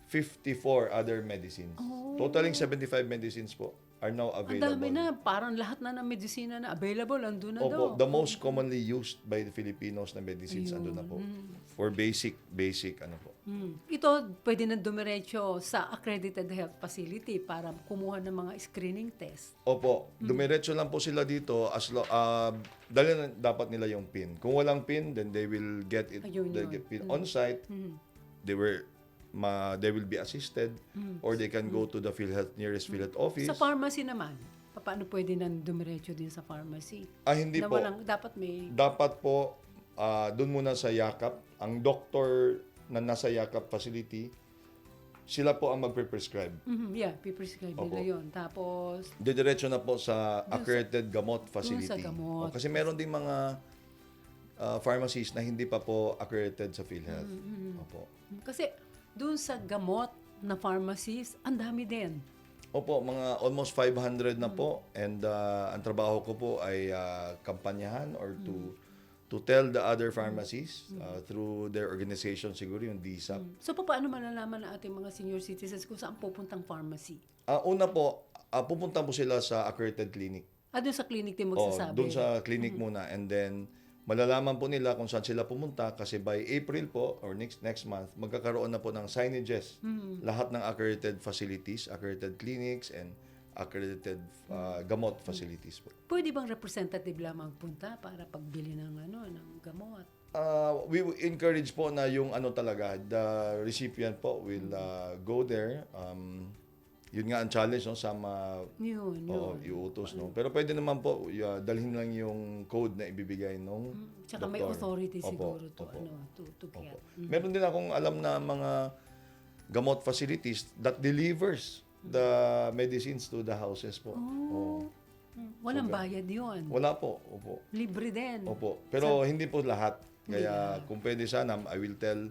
54 other medicines. Totaling 75 medicines po are now Ang available. dami na. Parang lahat na ng medisina na available, andun na Opo, daw. the most commonly used by the Filipinos na medicines andun na po. For basic ano po. Ito, pwede na dumiretso sa accredited health facility para kumuha ng mga screening test. Opo, dumiretso lang po sila dito dali na dapat nila yung PIN. Kung walang PIN, then they will get it Ayun, they yun. get PIN on site. They will be assisted or they can go to the PhilHealth nearest PhilHealth office. Sa pharmacy naman, paano pwede na dumiretso din sa pharmacy? Hindi Na po. dapat may... Dapat po doon muna sa Yakap, ang doktor na nasa Yakap facility, sila po ang magpe-prescribe. Yeah, piprescribe nila Opo. yun. Tapos, Didiretso na po sa accredited gamot facility. sa gamot. Kasi meron din mga pharmacies na hindi pa po accredited sa PhilHealth. Opo. kasi doon sa gamot na pharmacies, ang dami din. Opo, mga almost 500 na po. And ang trabaho ko po ay kampanyahan or to tell the other pharmacies through their organization, siguro yung DSAP. So, paano malalaman ng ating mga senior citizens kung saan pupuntang pharmacy? Una po, pupunta po sila sa accredited clinic. Doon sa clinic din Oo, magsasabi? doon sa clinic muna. And then, malalaman po nila kung saan sila pumunta kasi by April po or next month, magkakaroon na po ng signages. Lahat ng accredited facilities, accredited clinics, and accredited gamot facilities po. Pwede bang representative lamang punta para pagbili ng gamot? We encourage po na yung talaga, the recipient po will go there. Yun nga ang challenge, no, sama Yun. iutos, no. Pero pwede naman po dalhin lang yung code na ibibigay nung Tsaka may doktor. authority Opo, siguro opo. to get. Meron din akong alam na mga gamot facilities that delivers the medicines to the houses po. Oo. Walang bayad yun. Wala po. Opo. Libre din. Opo. Pero hindi po lahat. Kaya kung pwede sana, I will tell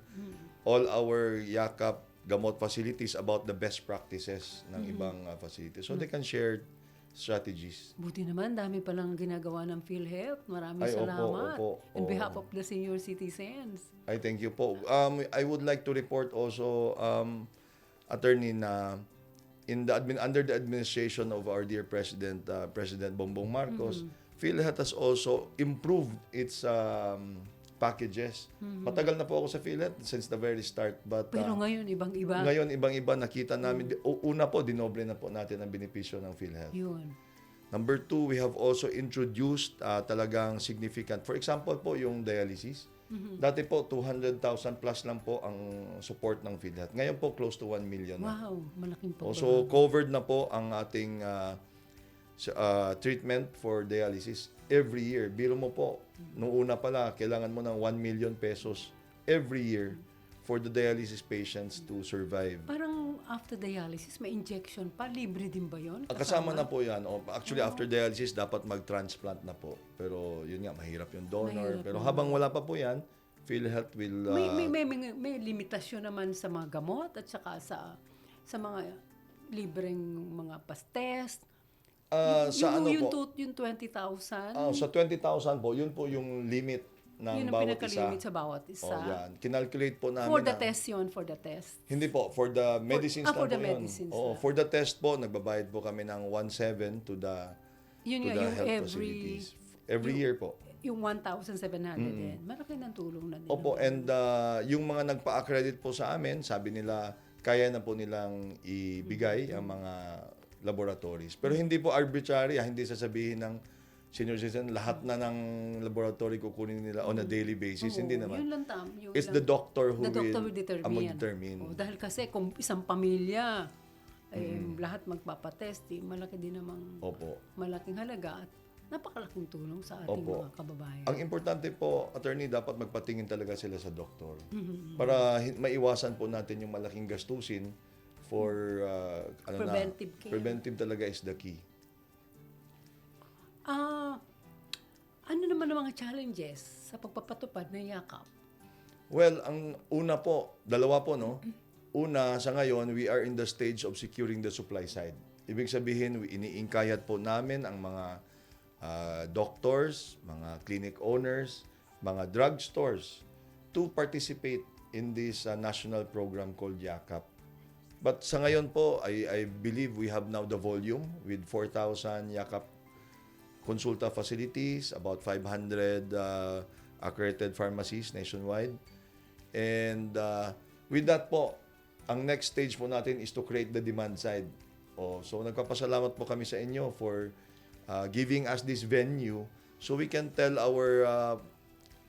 all our Yakap gamot facilities about the best practices ng ibang facilities so they can share strategies. Buti naman, dami palang ginagawa ng PhilHealth. Maraming Ay, opo, salamat. opo. On Oo. behalf of the senior citizens. I thank you po. I would like to report also, Attorney, na under the administration of our dear President, President Bongbong Marcos, PhilHealth has also improved its packages. Matagal na po ako sa PhilHealth since the very start. But Pero ngayon, ibang-iba. ngayon, ibang-iba, nakita namin. Una po, dinoble na po natin ang benepisyo ng PhilHealth. Yun. Number 2, we have also introduced talagang significant. For example po, yung dialysis. Dati po, 200,000 plus lang po ang support ng PhilHealth. Ngayon po, close to 1 million na. Wow, malaking po. So, covered na po ang ating treatment for dialysis every year. Biro mo po, nung una pala, kailangan mo ng 1 million pesos every year for the dialysis patients to survive. Parang after dialysis, may injection pa. Libre din ba yun? Kasama na po yan. Actually, after dialysis, dapat mag-transplant na po. Pero yun nga, mahirap yung donor. Mahirap Pero yun. habang wala pa po yan, PhilHealth will... May limitasyon naman sa mga gamot at saka sa mga libreng mga pastest. sa ano po? Yung 20,000. Sa 20,000 po, yun po yung limit ng Yun ang bawat isa. pinaka-limit sa bawat isa. Oh, yan. Kinalculate po namin. For the na- test yun, for the test. Hindi po, for the medicines for lang the po yun. medicines Oo, lang. for the test po, nagbabayad po kami ng 1,700 to the Yun to nga, the yung health facilities. Every year po. Yung 1,700 din. Malaki ng tulong na din. Opo, and yung mga nagpa-accredit po sa amin, sabi nila, kaya na po nilang ibigay ang mga laboratories. Pero hindi po arbitrary, hindi sasabihin ng senior citizen, lahat na ng laboratory kukunin nila on a daily basis. Hindi Yun naman. lang It's the doctor who the doctor will will determine. mag-determine. Dahil kasi kung isang pamilya, lahat magpapatest, malaki din namang Opo. malaking halaga at napakalaking tulong sa ating Opo. mga kababayan. Ang importante po, attorney, dapat magpatingin talaga sila sa doktor. Para maiwasan po natin yung malaking gastusin for Preventive care. Preventive talaga is the key. Ano naman ang mga challenges sa pagpapatupad ng yakap? Well, ang una po, dalawa po, no? Una, sa ngayon, we are in the stage of securing the supply side. Ibig sabihin, iniingkayat po namin ang mga doctors, mga clinic owners, mga drugstores to participate in this national program called YAKAP. But sa ngayon po, I believe we have now the volume with 4,000 YAKAP consulta facilities, about 500 accredited pharmacies nationwide. And with that po, ang next stage po natin is to create the demand side. So nagpapasalamat po kami sa inyo for giving us this venue so we can tell our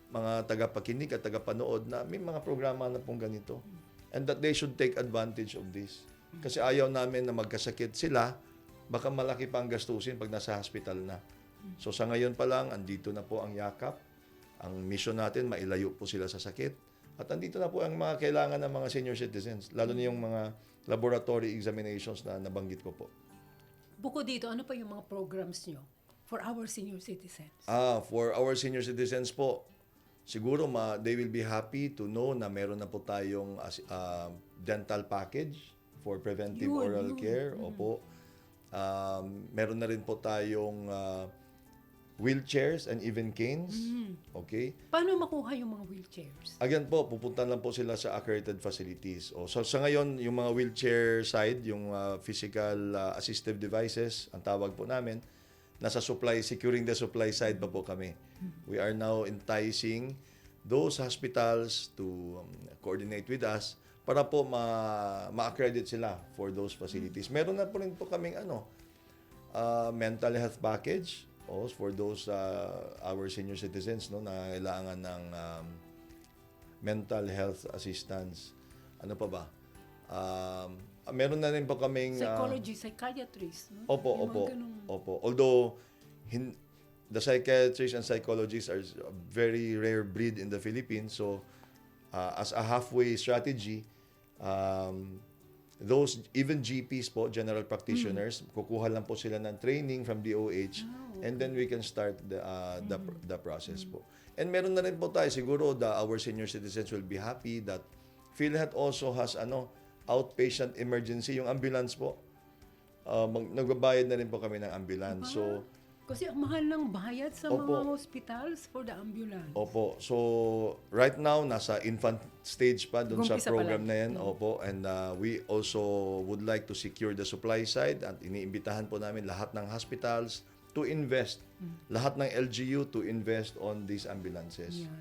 mga tagapakinig at tagapanood na may mga programa na pong ganito and that they should take advantage of this. Kasi ayaw namin na magkasakit sila, baka malaki pa ang gastusin pag nasa hospital na. So sa ngayon pa lang, andito na po ang yakap. Ang mission natin, mailayo po sila sa sakit. At andito na po ang mga kailangan ng mga senior citizens, lalo na yung mga laboratory examinations na nabanggit ko po. Bukod dito, ano pa yung mga programs nyo for our senior citizens? For our senior citizens po, siguro they will be happy to know na meron na po tayong dental package for preventive oral care. Opo. Meron na rin po tayong wheelchairs and even canes. Okay? Paano makuha yung mga wheelchairs? Again po, pupunta lang po sila sa accredited facilities. So sa ngayon, yung mga wheelchair side, yung physical assistive devices, ang tawag po namin, nasa securing the supply side pa po kami. We are now enticing those hospitals to coordinate with us para po ma-accredit sila for those facilities. Meron na po rin po kaming mental health package for those our senior citizens na kailangan ng mental health assistance. Ano pa ba? Meron na rin po kaming Psychiatrist. No? Opo. Although the psychiatrists and psychologists are a very rare breed in the Philippines, so as a halfway strategy, those even GPs po, general practitioners, kukuha lang po sila ng training from DOH and then we can start the process po. And meron na rin po tayo, siguro our senior citizens will be happy that PhilHealth also has outpatient emergency, yung ambulance po. Nagbabayad na rin po kami ng ambulance. So kasi ang mahal ng bayad sa mga hospitals for the ambulance. Opo. So, right now, nasa infant stage pa dun sa program na yan. Opo. And we also would like to secure the supply side at iniimbitahan po namin lahat ng hospitals to invest. Lahat ng LGU to invest on these ambulances. Yeah.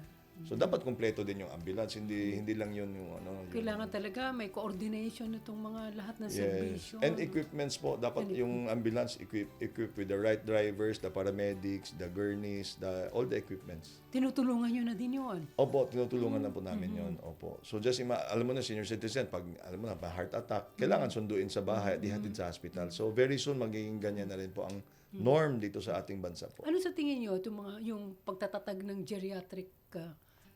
So, dapat kumpleto din yung ambulance. Hindi lang yun yung kailangan talaga may coordination nitong mga lahat ng yes. serbisyo. And equipments po. Dapat yung ambulance equipped with the right drivers, the paramedics, the gurneys, all the equipments. Tinutulungan nyo na din yun? Opo, tinutulungan na po namin yun. Opo. So just alam mo na, senior citizen, pag alam mo na, heart attack, kailangan sunduin sa bahay at ihatid sa hospital. So very soon, magiging ganyan na rin po ang norm dito sa ating bansa po. Ano sa tingin nyo yung pagtatatag ng geriatric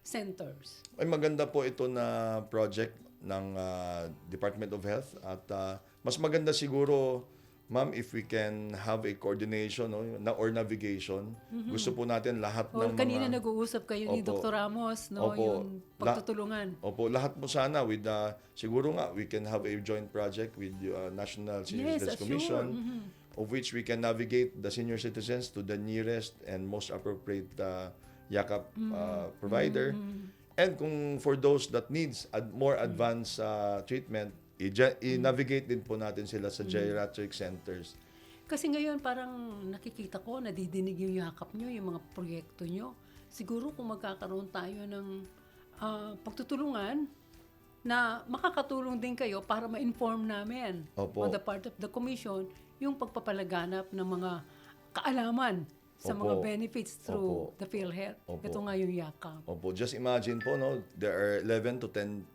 centers? Ay maganda po ito na project ng Department of Health at mas maganda siguro, ma'am, if we can have a coordination or navigation. Gusto po natin lahat ng mga... Kanina nag-uusap kayo ni Dr. Ramos, yung pagtutulungan. Lahat po sana with siguro nga we can have a joint project with National Senior Citizens Commission of which we can navigate the senior citizens to the nearest and most appropriate yakap provider. And kung for those that needs more advanced treatment, i-navigate din po natin sila sa geriatric centers. Kasi ngayon parang nakikita ko, nadidinig yung yakap nyo, yung mga proyekto nyo. Siguro kung magkakaroon tayo ng pagtutulungan, na makakatulong din kayo para ma-inform namin on the part of the commission yung pagpapalaganap ng mga kaalaman sa mga benefits through the PhilHealth. Ito nga yung yakap. Opo, just imagine po, no, there are 11 to 10%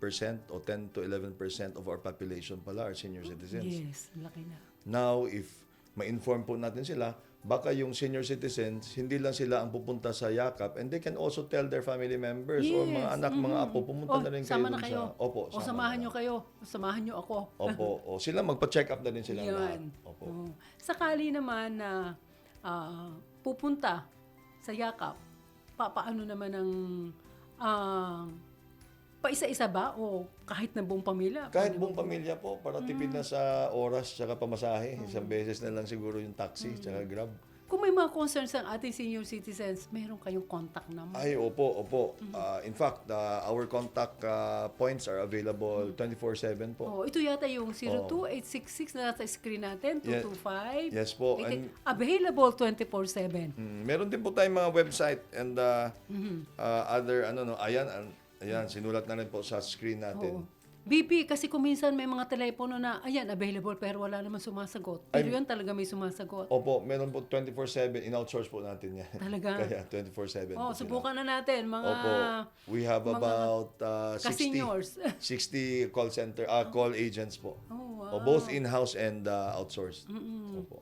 o 10 to 11% of our population pala are senior citizens. Yes, laki na. Now, if ma-inform po natin sila, baka yung senior citizens, hindi lang sila ang pupunta sa yakap, and they can also tell their family members or mga anak, mga apo, pumunta na rin kayo sama na dun kayo. sa... Opo, o samahan nyo kayo. O samahan nyo ako. Opo, o sila magpa-check up na din sila lahat. Yan. Opo. Oo. Sakali naman na pupunta sa yakap, paano naman ang paisa-isa ba o kahit na buong pamilya? Kahit buong pamilya po, para tipid na sa oras tsaka pamasahe. Isang beses na lang siguro yung taxi tsaka Grab. Kung may mga concerns ang ating senior citizens, meron kayong contact naman. Ay, opo. In fact, our contact points are available 24/7 po. Oh, ito yata yung 02866 na nasa screen natin, 225. Yes po. And, available 24/7. meron din po tayong mga website and other, ayan, sinulat na rin po sa screen natin. BP, kasi kung minsan may mga telepono na, ayan, available pero wala naman sumasagot. Pero yan talaga may sumasagot. Opo, meron po 24/7, in-outsource po natin yan. Talaga? Kaya 24/7 po subukan na natin, mga... Opo, we have about 60 call center, call agents po. Oh, wow. Both in-house and outsourced. Opo.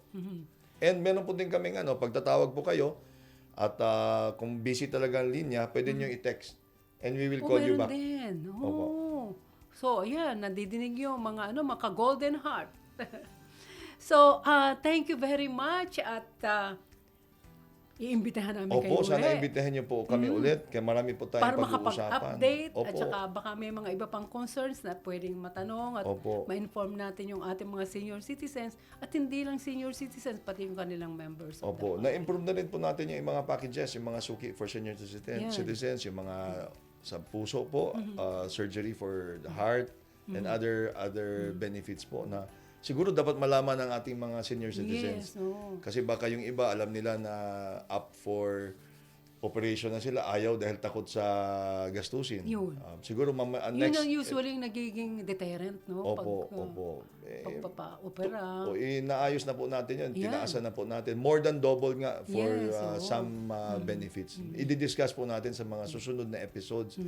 And meron po din kaming pagtatawag po kayo at kung busy talaga ang linya, pwede nyo i-text and we will call you back. Din. Opo. So, ayan, nadidinig yung mga Golden Heart. So, thank you very much at iimbitahan namin kayo Opo, ulit. sana imbitahan niyo po kami ulit. Kaya marami po tayong Para pag-uusapan. makapag-update at saka baka may mga iba pang concerns na pwedeng matanong at ma-inform natin yung ating mga senior citizens at hindi lang senior citizens, pati yung kanilang members. Opo, na-improve na rin po natin yung mga packages, yung mga suki for senior citizens, yung mga sa puso po, surgery for the heart, and other benefits po na siguro dapat malaman ng ating mga senior citizens. Yes, Kasi baka yung iba alam nila na up for operation na sila, ayaw dahil takot sa gastusin. Yun. Siguro Yun next... ang usually nagiging deterrent, no? Opo. Pagpapa-opera. Inaayos na po natin yun. Tinaasa na po natin. More than double nga for some benefits. I-discuss po natin sa mga susunod na episodes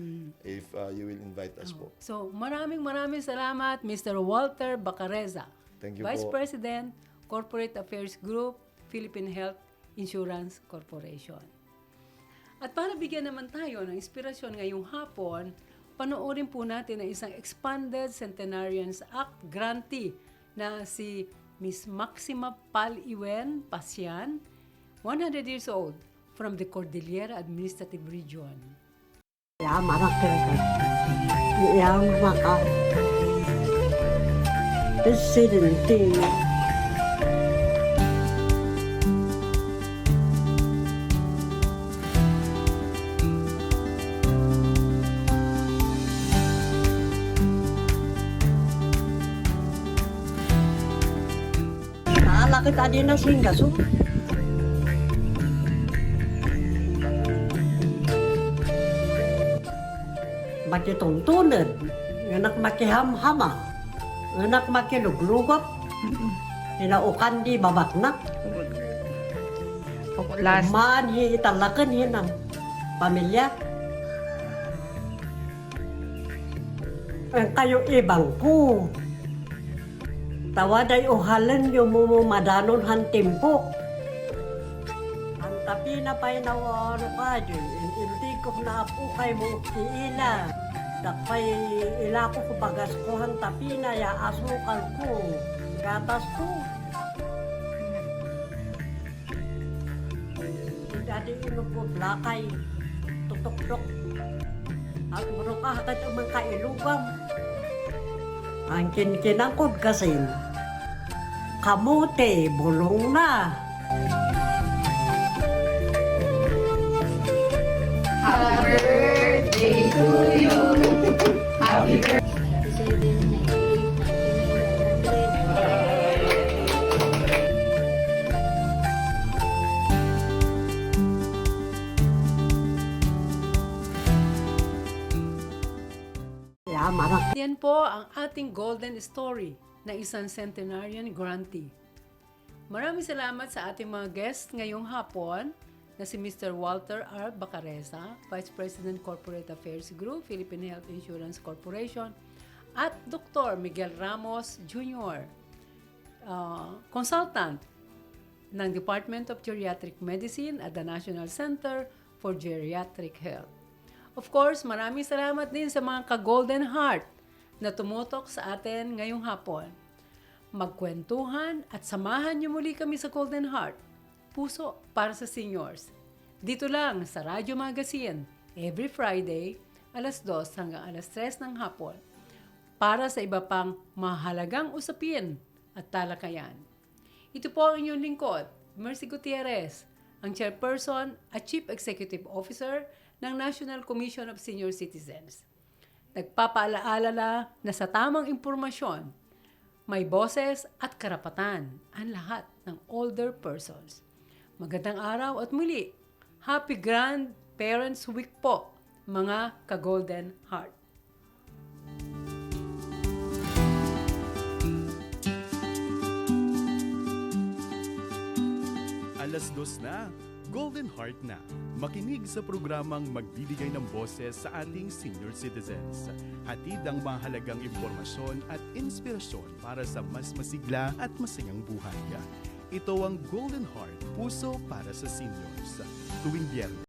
if you will invite us po. So, maraming salamat, Mr. Walter Bacareza. Thank you Vice po. President, Corporate Affairs Group, Philippine Health Insurance Corporation. At para bigyan naman tayo ng inspirasyon ngayong hapon, panoorin po natin ang isang Expanded Centenarians Act grantee na si Miss Maxima Pal-Iwen Pasian, 100 years old, from the Cordillera Administrative Region. Presidente. Naalaki tadi na singgaso. Makitungtunod, anak makiham-hama, anak makiluglugop, inaukan di babaknak. Man italakan hinang pamilya. Ang kayo ibang po. Tawaday uhalan yung mumadanon han timpo. Ang tapi na pa'y nawano ka dyan. Hindi ko na po kay mo iila. Dakpay ila ko bagas ko han tapi na ya asukal ko. Gatas ko. Dadi ino po blakay. Tutok-tok. At muro ka hakat ang mga kailubam. Ang kinkinangkod kasi, kamote, bulong na. marang. Yan po ang ating golden story na isang centenarian grantee. Maraming salamat sa ating mga guests ngayong hapon na si Mr. Walter R. Bacareza, Vice President Corporate Affairs Group, Philippine Health Insurance Corporation, at Dr. Miguel Ramos Jr., consultant ng Department of Geriatric Medicine at the National Center for Geriatric Health. Of course, maraming salamat din sa mga ka-Golden Heart na tumutok sa atin ngayong hapon. Magkwentuhan at samahan niyo muli kami sa Golden Heart, puso para sa seniors. Dito lang sa Radyo Magazine, every Friday, alas 2 hanggang alas 3 ng hapon, para sa iba pang mahalagang usapin at talakayan. Ito po ang inyong lingkod, Mercy Gutierrez, ang Chairperson at Chief Executive Officer ng National Commission of Senior Citizens. Nagpapaalaala na sa tamang impormasyon, may boses at karapatan ang lahat ng older persons. Magandang araw at muli, Happy Grand Parents Week po, mga ka-Golden Heart. Alas 2 na, Golden Heart na. Makinig sa programang magbibigay ng boses sa ating senior citizens. Hatid ang mahalagang impormasyon at inspirasyon para sa mas masigla at masayang buhay. Ito ang Golden Heart, puso para sa seniors. Tuwing Biyernes